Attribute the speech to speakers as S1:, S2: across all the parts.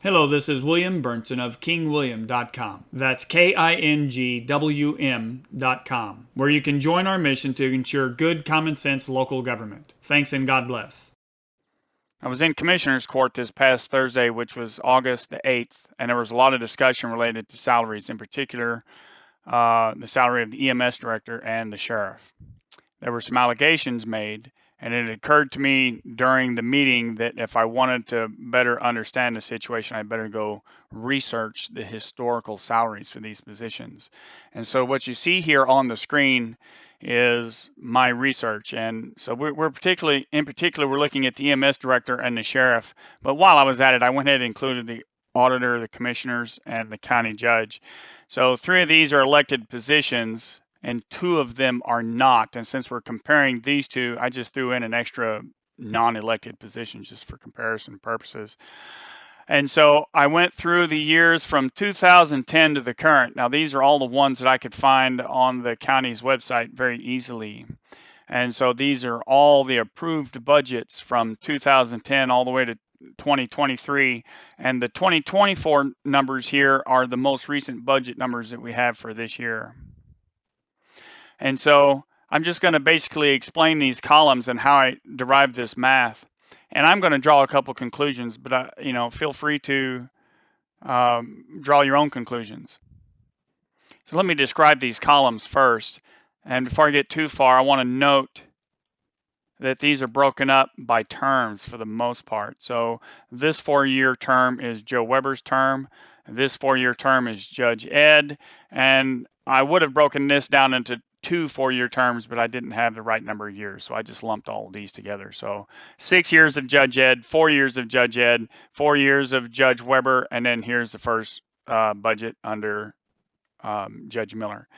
S1: Hello, this is William Burnson of KingWilliam.com. That's KINGWM.com, where you can join our mission to ensure good, common sense local government. Thanks and God bless.
S2: I was in Commissioner's Court this past Thursday, which was August the 8th, and there was a lot of discussion related to salaries, in particular, the salary of the EMS director and the sheriff. There were some allegations made, and it occurred to me during the meeting that if I wanted to better understand the situation, I better go research the historical salaries for these positions. And so what you see here on the screen is my research. And so we're particularly, in particular, we're looking at the EMS director and the sheriff. But while I was at it, I went ahead and included the auditor, the commissioners, and the county judge. So 3 of these are elected positions, and 2 of them are not. And since we're comparing these 2, I just threw in an extra non-elected position just for comparison purposes. And so I went through the years from 2010 to the current. Now, these are all the ones that I could find on the county's website very easily. And so these are all the approved budgets from 2010 all the way to 2023. And the 2024 numbers here are the most recent budget numbers that we have for this year. And so I'm just going to basically explain these columns and how I derived this math. And I'm going to draw a couple conclusions, but feel free to draw your own conclusions. So let me describe these columns first. And before I get too far, I want to note that these are broken up by terms for the most part. So this 4-year term is Joe Weber's term. This 4-year term is Judge Ed. And I would have broken this down into 2 4-year terms, but I didn't have the right number of years, so I just lumped all of these together. So 6 years of Judge Ed, 4 years of Judge Ed, 4 years of Judge Weber, and then here's the first budget under Judge Miller.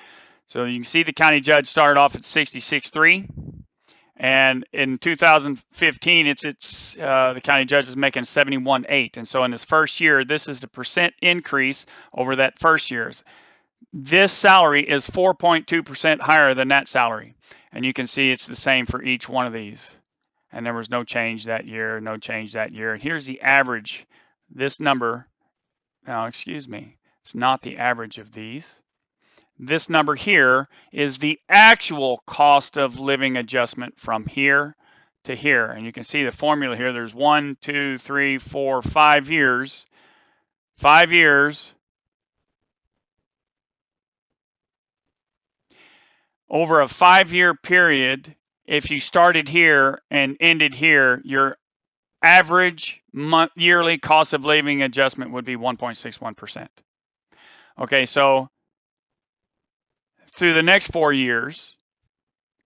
S2: So you can see the county judge started off at 66.3, and in 2015, the county judge is making 71.8, and so in his first year, this is a percent increase over that first year's. This salary is 4.2% higher than that salary. And you can see it's the same for each one of these. And there was no change that year, no change that year. And here's the average. This number, now excuse me, it's not the average of these. This number here is the actual cost of living adjustment from here to here. And you can see the formula here. There's 1, 2, 3, 4, 5 years. 5 years. Over a 5-year period, if you started here and ended here, your average yearly cost of living adjustment would be 1.61%. Okay, so through the next 4 years,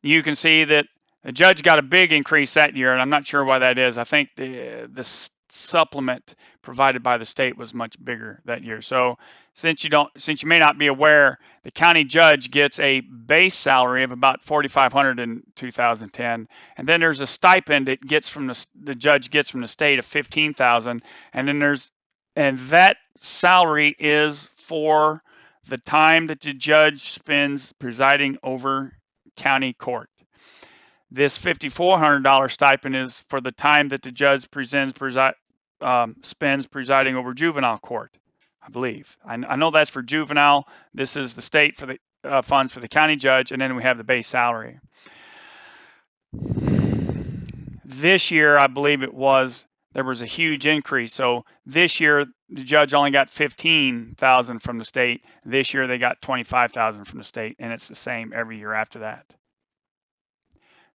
S2: you can see that the judge got a big increase that year, and I'm not sure why that is. I think the supplement provided by the state was much bigger that year. So since you may not be aware, the county judge gets a base salary of about $4,500 in 2010, and then there's a stipend it gets from the judge gets from the state of $15,000, and that salary is for the time that the judge spends presiding over county court. This $5,400 stipend is for the time that the judge spends presiding over juvenile court, I believe. I know that's for juvenile. This is the state for the funds for the county judge, and then we have the base salary. This year, I believe there was a huge increase. So this year, the judge only got $15,000 from the state. This year, they got $25,000 from the state, and it's the same every year after that.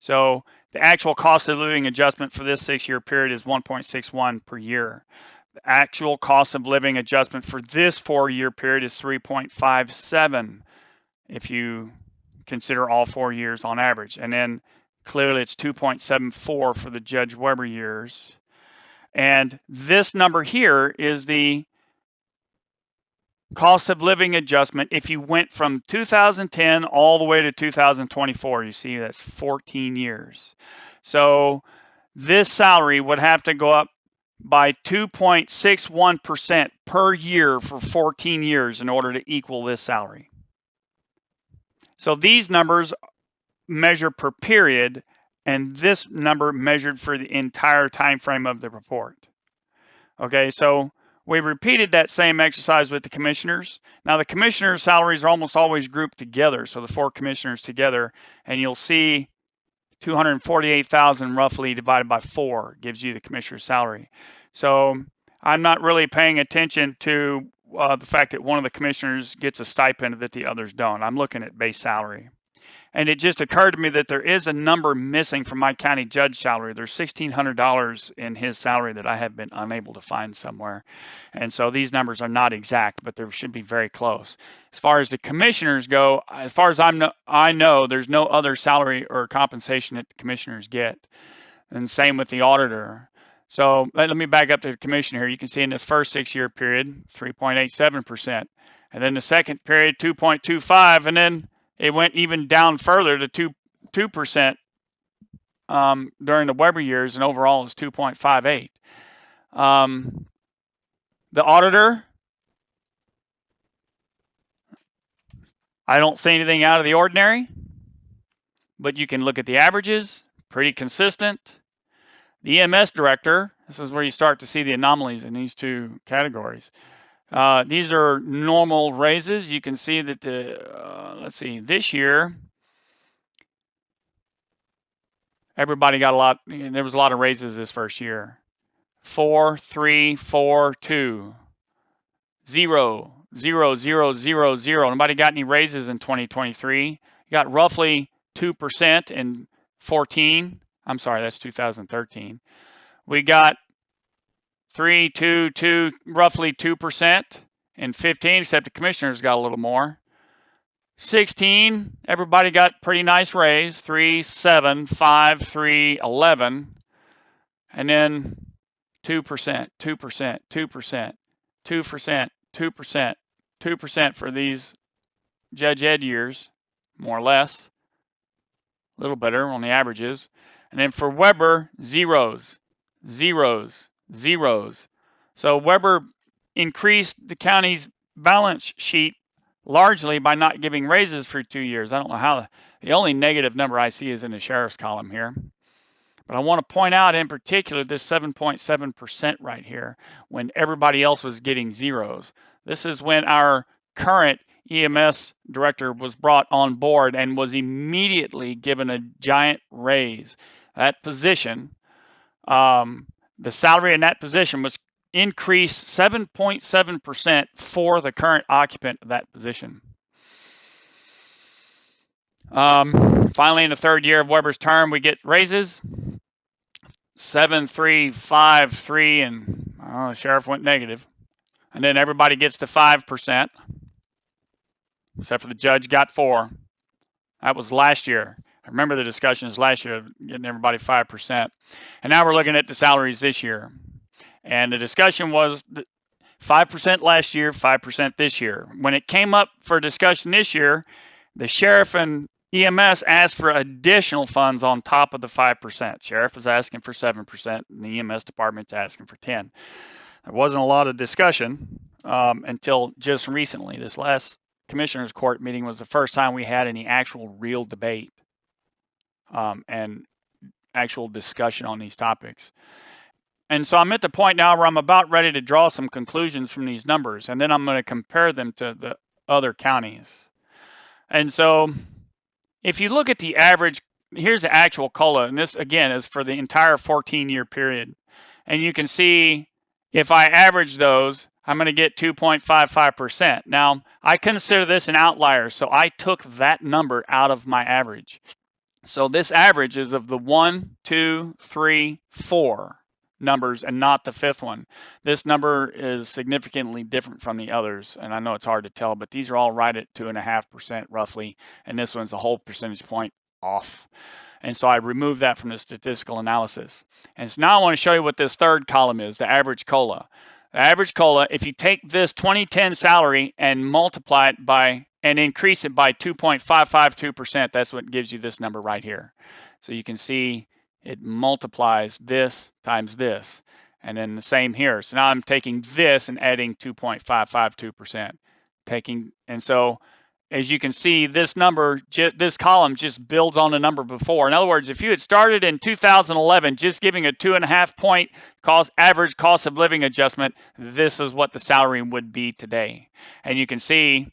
S2: So the actual cost of living adjustment for this 6-year period is 1.61 per year. The actual cost of living adjustment for this 4-year period is 3.57 if you consider all 4 years on average. And then clearly it's 2.74 for the Judge Weber years. And this number here is the cost of living adjustment if you went from 2010 all the way to 2024. You see that's 14 years. So this salary would have to go up by 2.61% per year for 14 years in order to equal this salary. So these numbers measure per period, and this number measured for the entire time frame of the report. Okay, so we repeated that same exercise with the commissioners. Now, the commissioners' salaries are almost always grouped together, so the 4 commissioners together, and you'll see 248,000 roughly divided by 4 gives you the commissioner's salary. So I'm not really paying attention to the fact that one of the commissioners gets a stipend that the others don't. I'm looking at base salary. And it just occurred to me that there is a number missing from my county judge salary. There's $1,600 in his salary that I have been unable to find somewhere. And so these numbers are not exact, but they should be very close. As far as the commissioners go, as far as I know, there's no other salary or compensation that the commissioners get. And same with the auditor. So let me back up to the commissioner here. You can see in this first 6-year period, 3.87%. And then the second period, 2.25%. And then it went even down further to 2% during the Weber years, and overall is 2.58. The auditor, I don't see anything out of the ordinary, but you can look at the averages, pretty consistent. The EMS director, this is where you start to see the anomalies in these two categories. These are normal raises. You can see that let's see, this year, everybody got a lot. There was a lot of raises this first year. 4, 3, 4, 2, 0, 0, 0, 0, 0. Nobody got any raises in 2023. You got roughly 2% in 14. I'm sorry, that's 2013. We got 3, 2, 2, roughly 2% in 15, except the commissioners got a little more. 16, everybody got pretty nice raise, 3, 7, 5, 3, 11. And then 2%, 2%, 2%, 2%, 2%, 2% for these Judge Ed years, more or less. A little better on the averages. And then for Weber, zeros, zeros, zeros. So Weber increased the county's balance sheet largely by not giving raises for 2 years. I don't know how. The only negative number I see is in the sheriff's column here. But I want to point out in particular this 7.7% right here when everybody else was getting zeros. This is when our current EMS director was brought on board and was immediately given a giant raise. That position, the salary in that position was increased 7.7% for the current occupant of that position. Finally, in the third year of Weber's term, we get raises. 7, 3, 5, 3, and the sheriff went negative. And then everybody gets to 5%, except for the judge got 4. That was last year. I remember the discussions last year, getting everybody 5%. And now we're looking at the salaries this year. And the discussion was 5% last year, 5% this year. When it came up for discussion this year, the sheriff and EMS asked for additional funds on top of the 5%. Sheriff was asking for 7%, and the EMS department's asking for 10%. There wasn't a lot of discussion until just recently. This last commissioners court meeting was the first time we had any actual real debate and actual discussion on these topics. And so I'm at the point now where I'm about ready to draw some conclusions from these numbers, and then I'm going to compare them to the other counties. And so if you look at the average, here's the actual COLA, and this again is for the entire 14-year period. And you can see if I average those, I'm going to get 2.55%. Now, I consider this an outlier, so I took that number out of my average. So this average is of the 1, 2, 3, 4 numbers and not the fifth one. This number is significantly different from the others, and I know it's hard to tell, but these are all right at 2.5% roughly, and this one's a whole percentage point off. And so I removed that from the statistical analysis. And so now I want to show you what this third column is, the average COLA. The average COLA, if you take this 2010 salary and multiply it by, and increase it by 2.552%, that's what gives you this number right here. So you can see it multiplies this times this, and then the same here. So now I'm taking this and adding 2.552%. And so as you can see, this number, this column just builds on the number before. In other words, if you had started in 2011 just giving a 2.5 point average cost of living adjustment, this is what the salary would be today. And you can see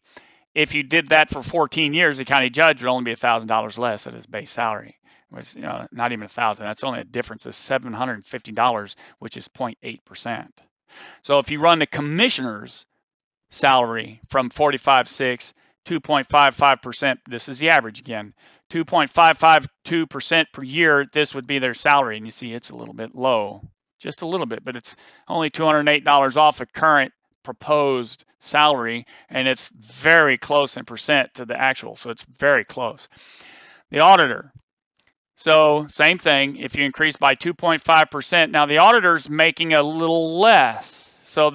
S2: if you did that for 14 years, the county judge would only be $1,000 less at his base salary, which, not even $1,000. That's only a difference of $750, which is 0.8%. So if you run the commissioner's salary from 45.6, 2.55%, this is the average again, 2.552% per year, this would be their salary. And you see it's a little bit low, just a little bit, but it's only $208 off the current proposed salary, and it's very close in percent to the actual, so it's very close. The auditor, so same thing, if you increase by 2.5%, now the auditor's making a little less, so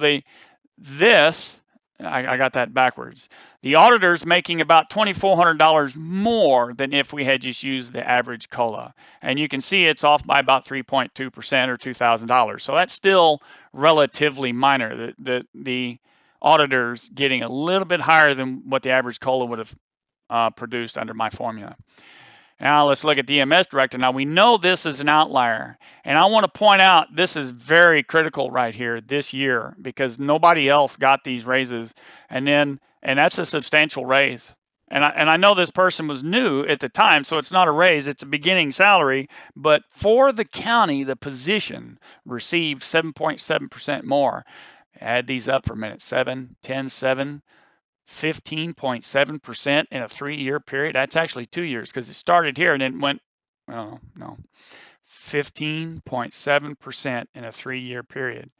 S2: I got that backwards. The auditor's making about $2,400 more than if we had just used the average COLA. And you can see it's off by about 3.2% or $2,000. So that's still relatively minor. The auditor's getting a little bit higher than what the average COLA would have produced under my formula. Now let's look at the EMS director. Now we know this is an outlier, and I want to point out this is very critical right here this year because nobody else got these raises, and that's a substantial raise. And I know this person was new at the time, so it's not a raise, it's a beginning salary, but for the county, the position received 7.7% more. Add these up for a minute. 7, 10, 7. 15.7% in a 3-year period. That's actually 2 years because it started here and then went, 15.7% in a 3-year period.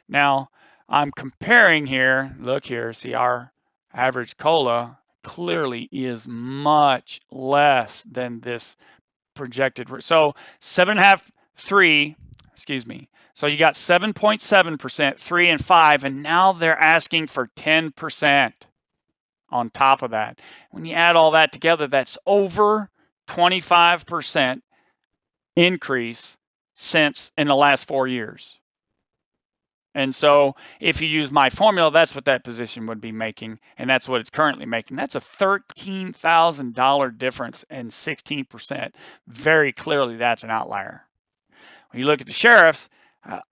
S2: Now, I'm comparing here, look here, see our average COLA clearly is much less than this projected. So 7.5, 3, excuse me. So you got 7.7%, 3 and 5, and now they're asking for 10%. On top of that. When you add all that together, that's over 25% increase since in the last 4 years. And so if you use my formula, that's what that position would be making, and that's what it's currently making. That's a $13,000 difference and 16%. Very clearly, that's an outlier. When you look at the sheriffs,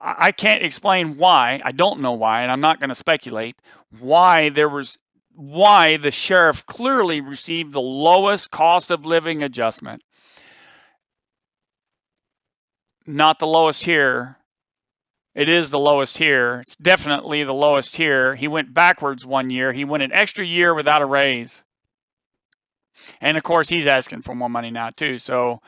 S2: I can't explain why. I don't know why, and I'm not going to speculate why the sheriff clearly received the lowest cost of living adjustment. Not the lowest here. It is the lowest here. It's definitely the lowest here. He went backwards 1 year. He went an extra year without a raise. And of course, he's asking for more money now too. So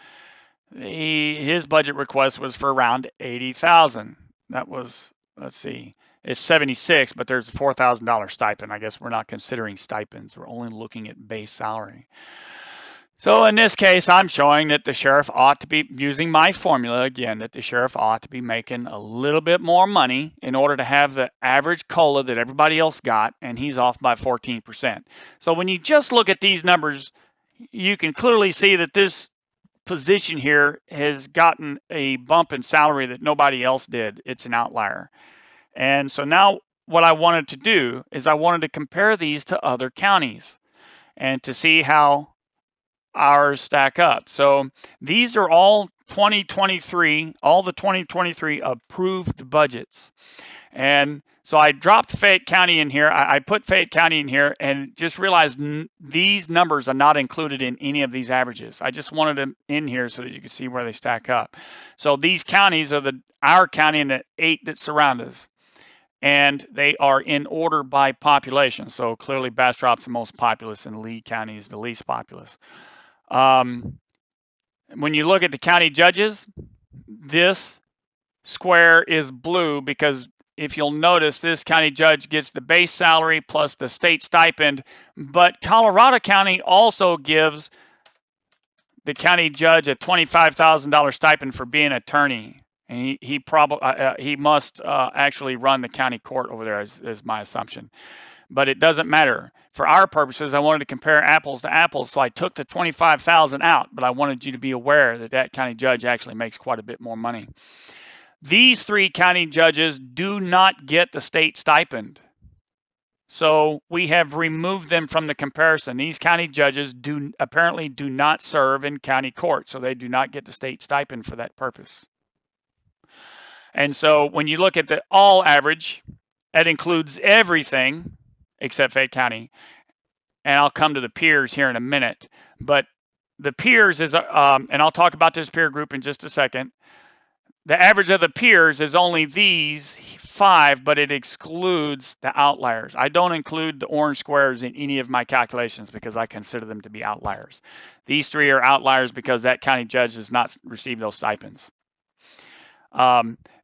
S2: his budget request was for around $80,000. That was, let's see, it's 76, but there's a $4,000 stipend. I guess we're not considering stipends. We're only looking at base salary. So in this case, I'm showing that the sheriff ought to be, using my formula again, that the sheriff ought to be making a little bit more money in order to have the average COLA that everybody else got, and he's off by 14%. So when you just look at these numbers, you can clearly see that this position here has gotten a bump in salary that nobody else did. It's an outlier. And so now what I wanted to do is I wanted to compare these to other counties and to see how ours stack up. So these are all 2023, all the 2023 approved budgets. And so I dropped Fayette County in here. I put Fayette County in here and just realized these numbers are not included in any of these averages. I just wanted them in here so that you can see where they stack up. So these counties are our county and the 8 that surround us. And they are in order by population. So clearly Bastrop's the most populous and Lee County is the least populous. When you look at the county judges, this square is blue because if you'll notice, this county judge gets the base salary plus the state stipend, but Colorado County also gives the county judge a $25,000 stipend for being an attorney. And he must actually run the county court over there, is my assumption. But it doesn't matter. For our purposes, I wanted to compare apples to apples, so I took the $25,000 out, but I wanted you to be aware that that county judge actually makes quite a bit more money. These 3 county judges do not get the state stipend. So we have removed them from the comparison. These county judges apparently do not serve in county court, so they do not get the state stipend for that purpose. And so when you look at the all average, that includes everything except Fayette County. And I'll come to the peers here in a minute. But the peers is, and I'll talk about this peer group in just a second. The average of the peers is only these 5, but it excludes the outliers. I don't include the orange squares in any of my calculations because I consider them to be outliers. These 3 are outliers because that county judge does not receive those stipends.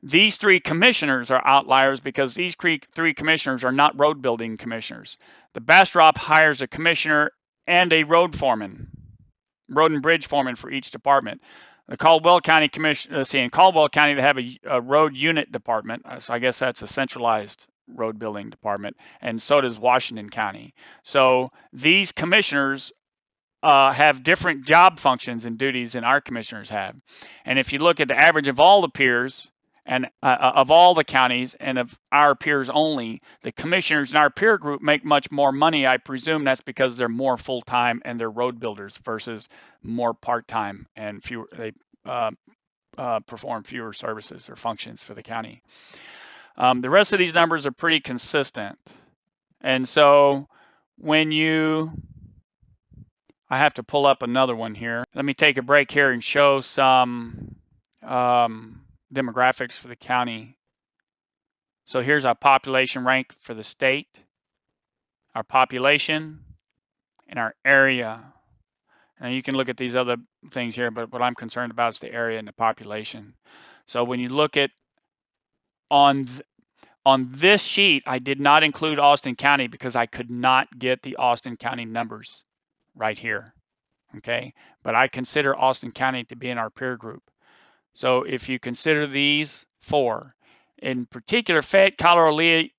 S2: These 3 commissioners are outliers because these 3 commissioners are not road building commissioners. The Bastrop hires a commissioner and a road and bridge foreman for each department. The Caldwell County Commission, in Caldwell County, they have a road unit department. So I guess that's a centralized road building department. And so does Washington County. So these commissioners have different job functions and duties than our commissioners have. And if you look at the average of all the peers and of all the counties and of our peers only, the commissioners in our peer group make much more money. I presume that's because they're more full-time and they're road builders versus more part-time and fewer. They perform fewer services or functions for the county. The rest of these numbers are pretty consistent. And so when I have to pull up another one here. Let me take a break here and show some demographics for the county. So here's our population rank for the state, our population, and our area. And you can look at these other things here, but what I'm concerned about is the area and the population. So when you look at on this sheet, I did not include Austin County because I could not get the Austin County numbers right here. Okay, but I consider Austin County to be in our peer group. So if you consider these 4, in particular Fayette, Colorado,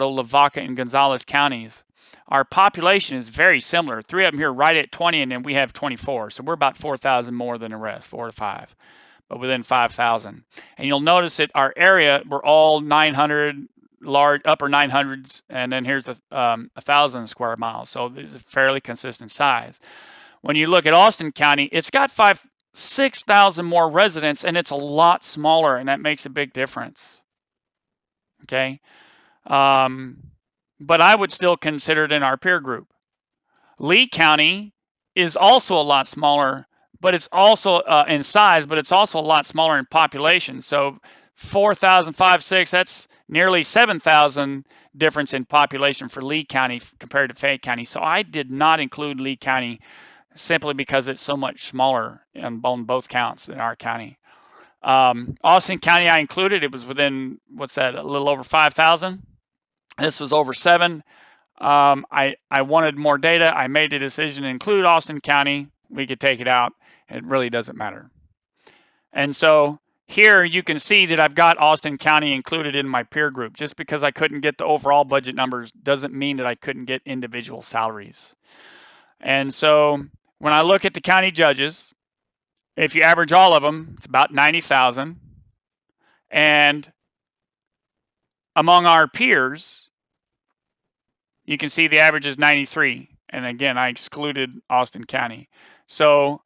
S2: Lavaca, and Gonzales counties, our population is very similar. 3 of them here right at 20, and then we have 24. So we're about 4,000 more than the rest, 4 to 5, but within 5,000. And you'll notice that our area, we're all 900, large upper 900s, and then here's 1,000 square miles. So this is a fairly consistent size. When you look at Austin County, it's got 6,000 more residents, and it's a lot smaller, and that makes a big difference. Okay, but I would still consider it in our peer group. Lee County is also a lot smaller, but it's also in size, but it's also a lot smaller in population. So 4,000, 5,600, that's nearly 7,000 difference in population for Lee County compared to Fayette County. So I did not include Lee County simply because it's so much smaller on both counts than our county. Austin County I included. It was within, what's that, a little over 5,000. This was over 7. I wanted more data. I made the decision to include Austin County. We could take it out. It really doesn't matter. And so here you can see that I've got Austin County included in my peer group. Just because I couldn't get the overall budget numbers doesn't mean that I couldn't get individual salaries. And so when I look at the county judges, if you average all of them, it's about 90,000. And among our peers, you can see the average is 93. And again, I excluded Austin County. So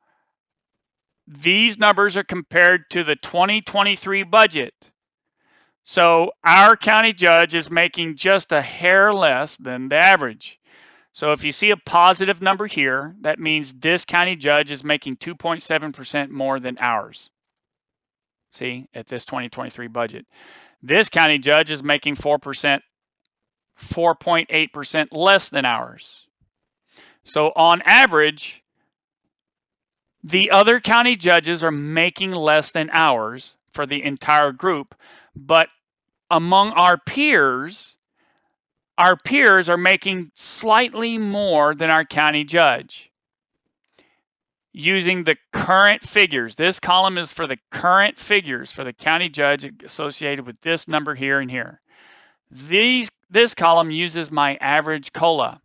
S2: these numbers are compared to the 2023 budget. So our county judge is making just a hair less than the average. So if you see a positive number here, that means this county judge is making 2.7% more than ours. See, at this 2023 budget. This county judge is making 4.8% less than ours. So on average, the other county judges are making less than ours for the entire group. But among our peers are making slightly more than our county judge. Using the current figures, this column is for the current figures for the county judge associated with this number here and here. This column uses my average COLA.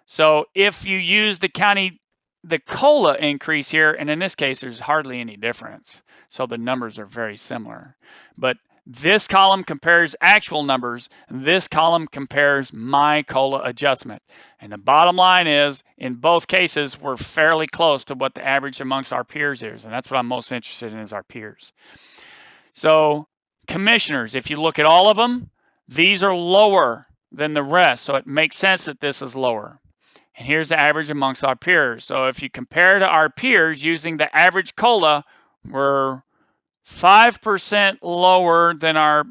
S2: So if you use the COLA increase here, and in this case, there's hardly any difference. So the numbers are very similar. But This column compares actual numbers. This column compares my COLA adjustment. And the bottom line is, in both cases, we're fairly close to what the average amongst our peers is. And that's what I'm most interested in, is our peers. So commissioners, if you look at all of them, these are lower than the rest. So it makes sense that this is lower. And here's the average amongst our peers. So if you compare to our peers using the average COLA, we're 5% lower than our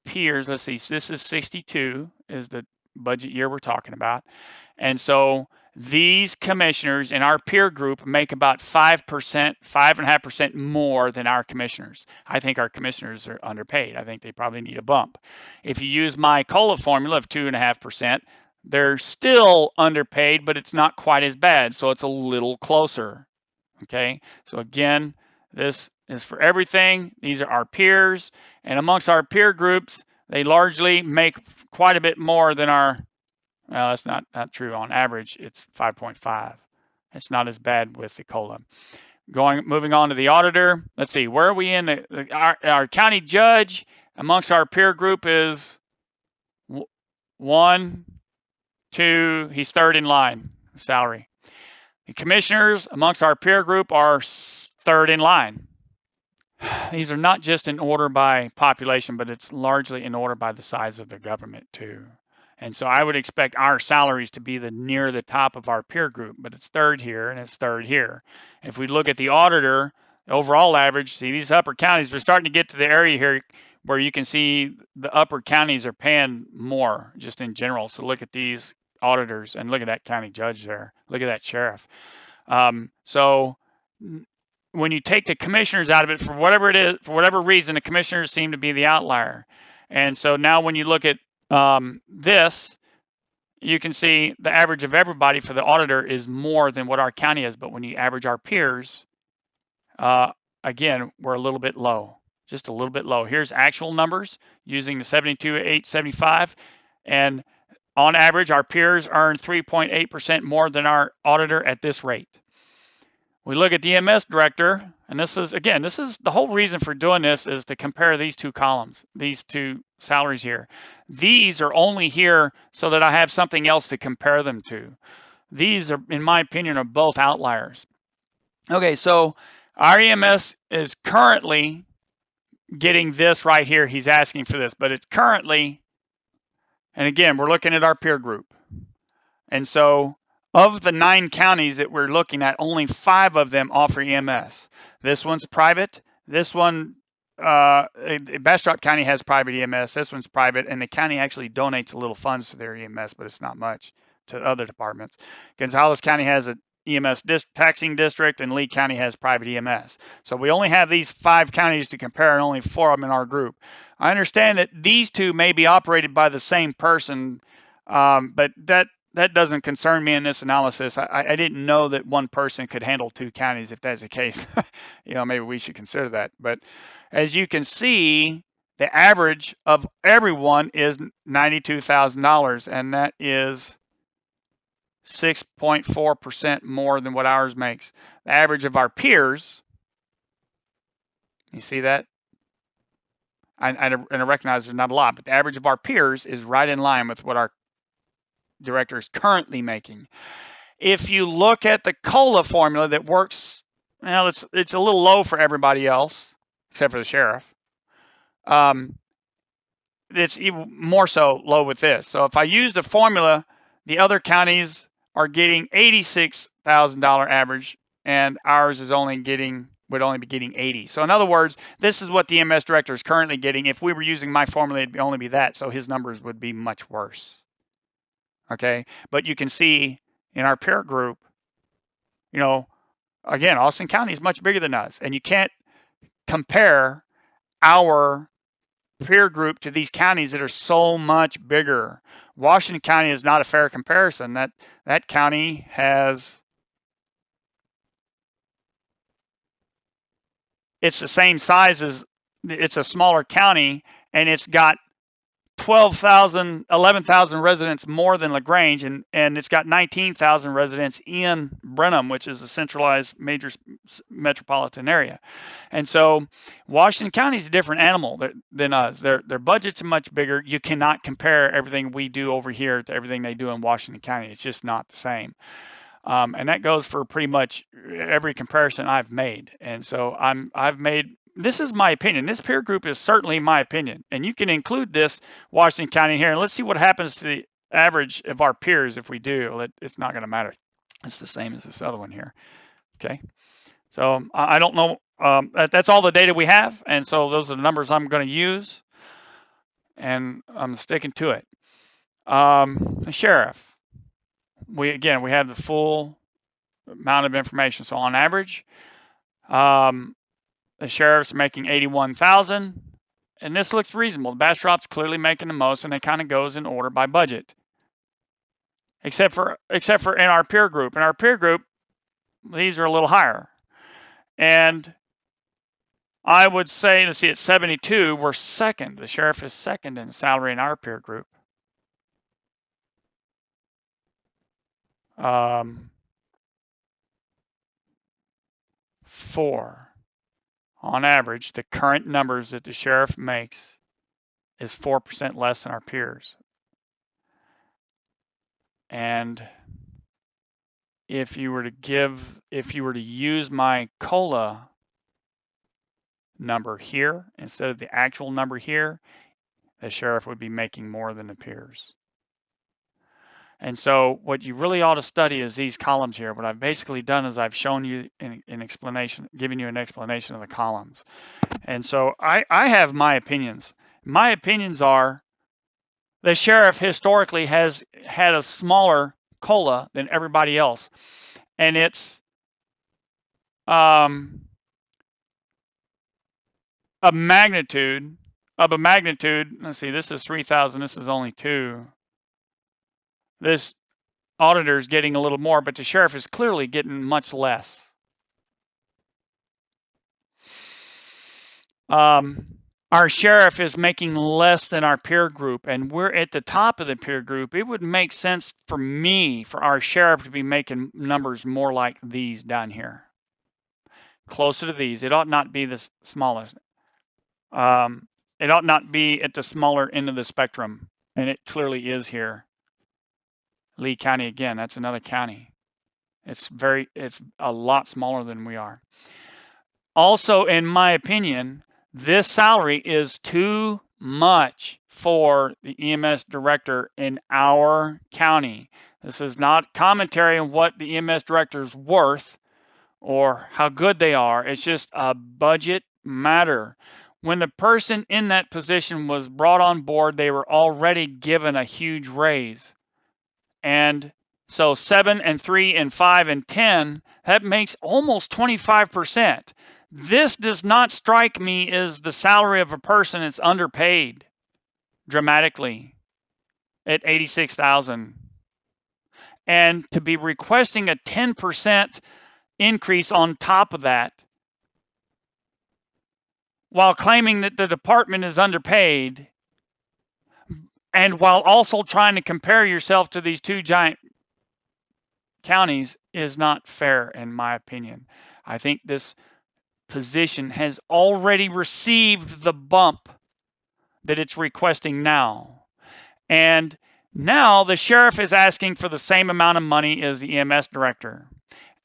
S2: peers. Let's see, this is 62 is the budget year we're talking about. And so these commissioners in our peer group make about 5%, 5.5% more than our commissioners. I think our commissioners are underpaid. I think they probably need a bump. If you use my COLA formula of 2.5%, they're still underpaid, but it's not quite as bad. So it's a little closer. Okay. So again, this is for everything. These are our peers. And amongst our peer groups, they largely make quite a bit more than our, well, that's not true. On average, it's 5.5. It's not as bad with the COLA. Moving on to the auditor. Let's see, where are we in our county judge amongst our peer group is 1, 2, he's third in line, salary. The commissioners amongst our peer group are third in line. These are not just in order by population, but it's largely in order by the size of the government too. And so I would expect our salaries to be near the top of our peer group, but it's third here and it's third here. If we look at the auditor, the overall average, see these upper counties, we're starting to get to the area here where you can see the upper counties are paying more just in general. So look at these auditors and look at that county judge there. Look at that sheriff. So when you take the commissioners out of it, for whatever it is, for whatever reason, the commissioners seem to be the outlier. And so now when you look at this, you can see the average of everybody for the auditor is more than what our county is. But when you average our peers, again, we're a little bit low, just a little bit low. Here's actual numbers using the 72,875. And on average, our peers earn 3.8% more than our auditor at this rate. We look at the EMS director, and this is the whole reason for doing this is to compare these two columns, these two salaries here. These are only here so that I have something else to compare them to. These are, in my opinion, are both outliers. Okay, so our EMS is currently getting this right here. He's asking for this, but it's currently, and again, we're looking at our peer group. And so of the 9 counties that we're looking at, only 5 of them offer EMS. This one's private. This one, Bastrop County has private EMS. This one's private, and the county actually donates a little funds to their EMS, but it's not much to other departments. Gonzales County has an EMS taxing district, and Lee County has private EMS. So we only have these 5 counties to compare, and only 4 of them in our group. I understand that these 2 may be operated by the same person, but that doesn't concern me in this analysis. I didn't know that one person could handle 2 counties. If that's the case, maybe we should consider that. But as you can see, the average of everyone is $92,000, and that is 6.4% more than what ours makes. The average of our peers, you see that? I recognize there's not a lot, but the average of our peers is right in line with what our director is currently making. If you look at the COLA formula that works, well, it's a little low for everybody else, except for the sheriff. It's even more so low with this. So if I use the formula, the other counties are getting $86,000 average, and ours is would only be getting 80. So in other words, this is what the EMS director is currently getting. If we were using my formula, it'd only be that. So his numbers would be much worse. Okay, but you can see in our peer group, again, Austin County is much bigger than us, and you can't compare our peer group to these counties that are so much bigger. Washington County is not a fair comparison. That county has, it's the same size as, it's a smaller county, and it's got 11,000 residents more than LaGrange, and it's got 19,000 residents in Brenham, which is a centralized major metropolitan area. And so Washington County is a different animal than us. Their budgets are much bigger. You cannot compare everything we do over here to everything they do in Washington County. It's just not the same. And that goes for pretty much every comparison I've made. And so I've made, this is my opinion. This peer group is certainly my opinion. And you can include this Washington County here. And let's see what happens to the average of our peers if we do. It's not going to matter. It's the same as this other one here. Okay. So I don't know. That's all the data we have. And so those are the numbers I'm going to use. And I'm sticking to it. The sheriff. We have the full amount of information. So on average, the sheriff's making $81,000, and this looks reasonable. The Bastrop's clearly making the most, and it kind of goes in order by budget, except for in our peer group. In our peer group, these are a little higher, and I would say, let's see, at 72, we're second. The sheriff is second in salary in our peer group. On average, the current numbers that the sheriff makes is 4% less than our peers. And if you were to use my COLA number here instead of the actual number here, the sheriff would be making more than the peers. And so what you really ought to study is these columns here. What I've basically done is I've shown you an explanation, giving you an explanation of the columns. And so I have my opinions. My opinions are the sheriff historically has had a smaller COLA than everybody else. And it's a magnitude, let's see, this is 3,000, this is only 2. This auditor is getting a little more, but the sheriff is clearly getting much less. Our sheriff is making less than our peer group, and we're at the top of the peer group. It would make sense for our sheriff to be making numbers more like these down here, closer to these. It ought not be the smallest. It ought not be at the smaller end of the spectrum, and it clearly is here. Lee County, again, that's another county. It's a lot smaller than we are. Also, in my opinion, this salary is too much for the EMS director in our county. This is not commentary on what the EMS director is worth or how good they are. It's just a budget matter. When the person in that position was brought on board, they were already given a huge raise. And so 7 and 3 and 5 and 10, that makes almost 25%. This does not strike me as the salary of a person that's underpaid dramatically at $86,000. And to be requesting a 10% increase on top of that while claiming that the department is underpaid, and while also trying to compare yourself to these two giant counties, is not fair, in my opinion. I think this position has already received the bump that it's requesting now. And now the sheriff is asking for the same amount of money as the EMS director.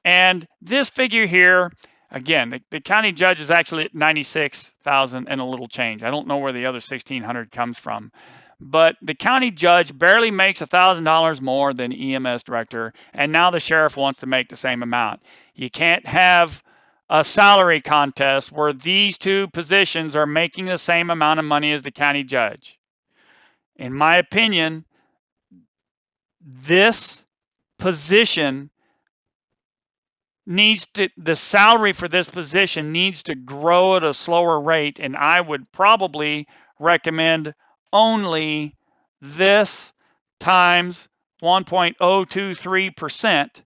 S2: And this figure here, again, the county judge is actually at $96,000 and a little change. I don't know where the other $1,600 comes from. But the county judge barely makes $1,000 more than the EMS director, and now the sheriff wants to make the same amount. You can't have a salary contest where these two positions are making the same amount of money as the county judge. In my opinion, this position the salary for this position needs to grow at a slower rate, and I would probably recommend only this times 1.023%,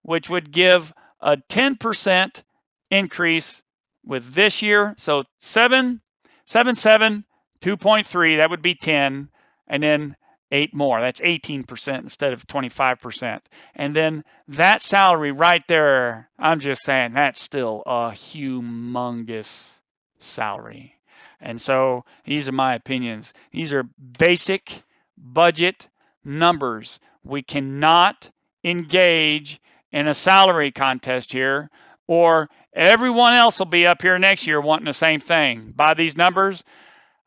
S2: which would give a 10% increase with this year. So 2.3, that would be 10. and then 8 more. That's 18% instead of 25%. And then that salary right there, I'm just saying that's still a humongous salary. And so these are my opinions. These are basic budget numbers. We cannot engage in a salary contest here, or everyone else will be up here next year wanting the same thing. By these numbers,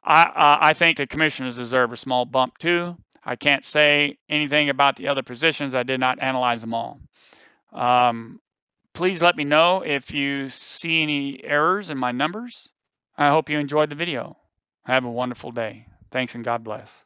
S2: I think the commissioners deserve a small bump too. I can't say anything about the other positions. I did not analyze them all. Please let me know if you see any errors in my numbers. I hope you enjoyed the video. Have a wonderful day. Thanks and God bless.